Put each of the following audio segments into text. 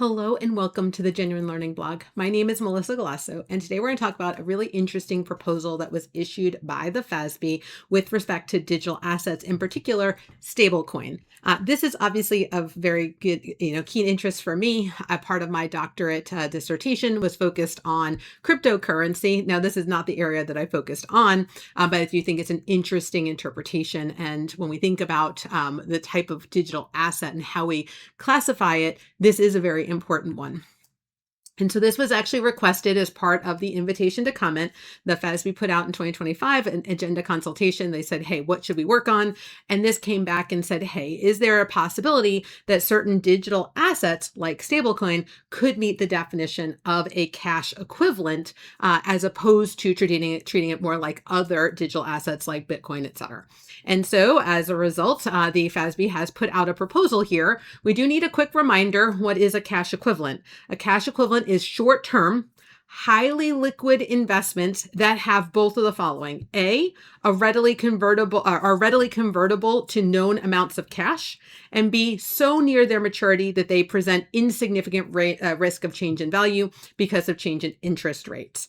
Hello and welcome to the Genuine Learning blog. My name is Melisa Galasso, and today we're going to talk about a really interesting proposal that was issued by the FASB with respect to digital assets, in particular, stablecoin. This is obviously of very good, keen interest for me. A part of my doctorate dissertation was focused on cryptocurrency. Now, this is not the area that I focused on, but I do think it's an interesting interpretation. And when we think about the type of digital asset and how we classify it, this is a very important one. And so this was actually requested as part of the invitation to comment. The FASB put out in 2025 an agenda consultation. They said, hey, what should we work on? And this came back and said, hey, is there a possibility that certain digital assets like stablecoin could meet the definition of a cash equivalent as opposed to treating it more like other digital assets like Bitcoin, et cetera. And so as a result, the FASB has put out a proposal here. We do need a quick reminder, what is a cash equivalent? A cash equivalent is short-term, highly liquid investments that have both of the following: are readily convertible to known amounts of cash, and B, so near their maturity that they present insignificant risk of change in value because of change in interest rates.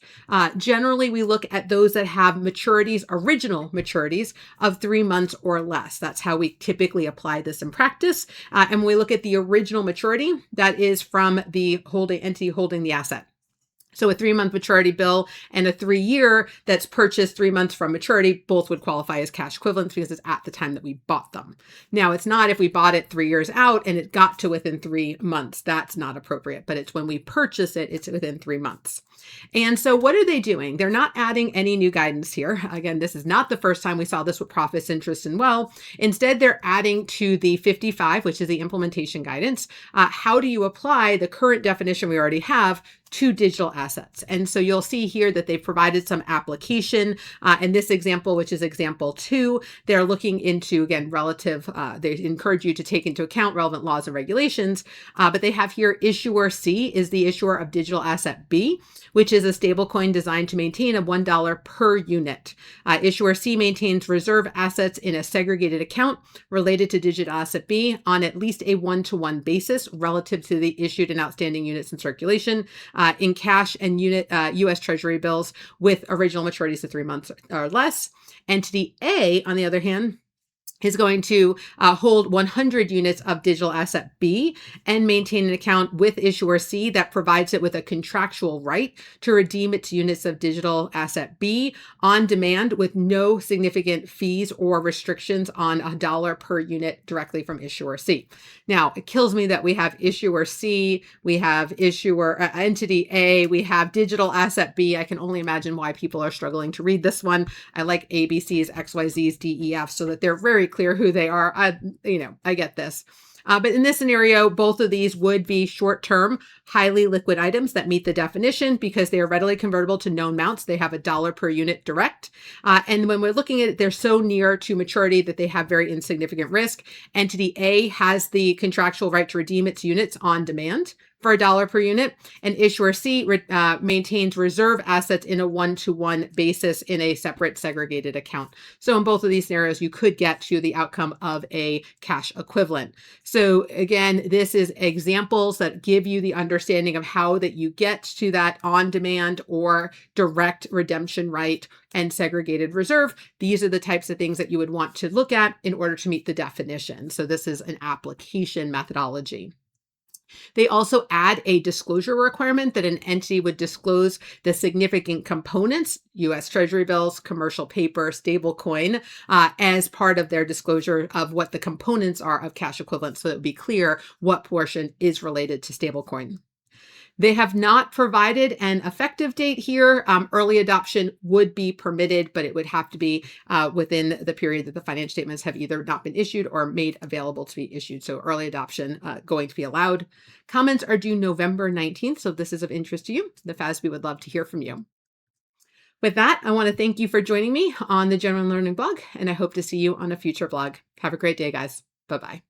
Generally, we look at those that have original maturities of 3 months or less. That's how we typically apply this in practice. And when we look at the original maturity, that is from the entity holding the asset. So a 3-month maturity bill and a 3-year that's purchased 3 months from maturity, both would qualify as cash equivalents because it's at the time that we bought them. Now, it's not if we bought it 3 years out and it got to within 3 months. That's not appropriate, but it's when we purchase it, it's within 3 months. And so what are they doing? They're not adding any new guidance here. Again, this is not the first time we saw this with profits, interest, and well. Instead, they're adding to the 55, which is the implementation guidance. How do you apply the current definition we already have to digital assets? And so you'll see here that they've provided some application. In this example, which is example 2, they're looking into, again, they encourage you to take into account relevant laws and regulations. But they have here issuer C is the issuer of digital asset B, which is a stablecoin designed to maintain a $1 per unit. Issuer C maintains reserve assets in a segregated account related to digital asset B on at least a 1-to-1 basis relative to the issued and outstanding units in circulation in cash and U.S. Treasury bills with original maturities of 3 months or less. Entity A, on the other hand, is going to hold 100 units of digital asset B and maintain an account with issuer C that provides it with a contractual right to redeem its units of digital asset B on demand with no significant fees or restrictions on $1 per unit directly from issuer C. Now, it kills me that we have issuer C, we have entity A, we have digital asset B. I can only imagine why people are struggling to read this one. I like ABCs, XYZs, DEF so that they're very clear who they are. I get this. But in this scenario, both of these would be short-term, highly liquid items that meet the definition because they are readily convertible to known amounts. They have $1 per unit direct. And when we're looking at it, they're so near to maturity that they have very insignificant risk. Entity A has the contractual right to redeem its units on demand for $1 per unit, and issuer C maintains reserve assets in a 1-to-1 basis in a separate segregated account. So in both of these scenarios, you could get to the outcome of a cash equivalent. So again, this is examples that give you the understanding of how that you get to that on-demand or direct redemption right and segregated reserve. These are the types of things that you would want to look at in order to meet the definition. So this is an application methodology. They also add a disclosure requirement that an entity would disclose the significant components, U.S. Treasury bills, commercial paper, stablecoin, as part of their disclosure of what the components are of cash equivalent, so that it would be clear what portion is related to stablecoin. They have not provided an effective date here. Early adoption would be permitted, but it would have to be within the period that the financial statements have either not been issued or made available to be issued. So early adoption going to be allowed. Comments are due November 19th. So if this is of interest to you, the FASB would love to hear from you. With that, I want to thank you for joining me on the Genuine Learning blog, and I hope to see you on a future blog. Have a great day, guys. Bye-bye.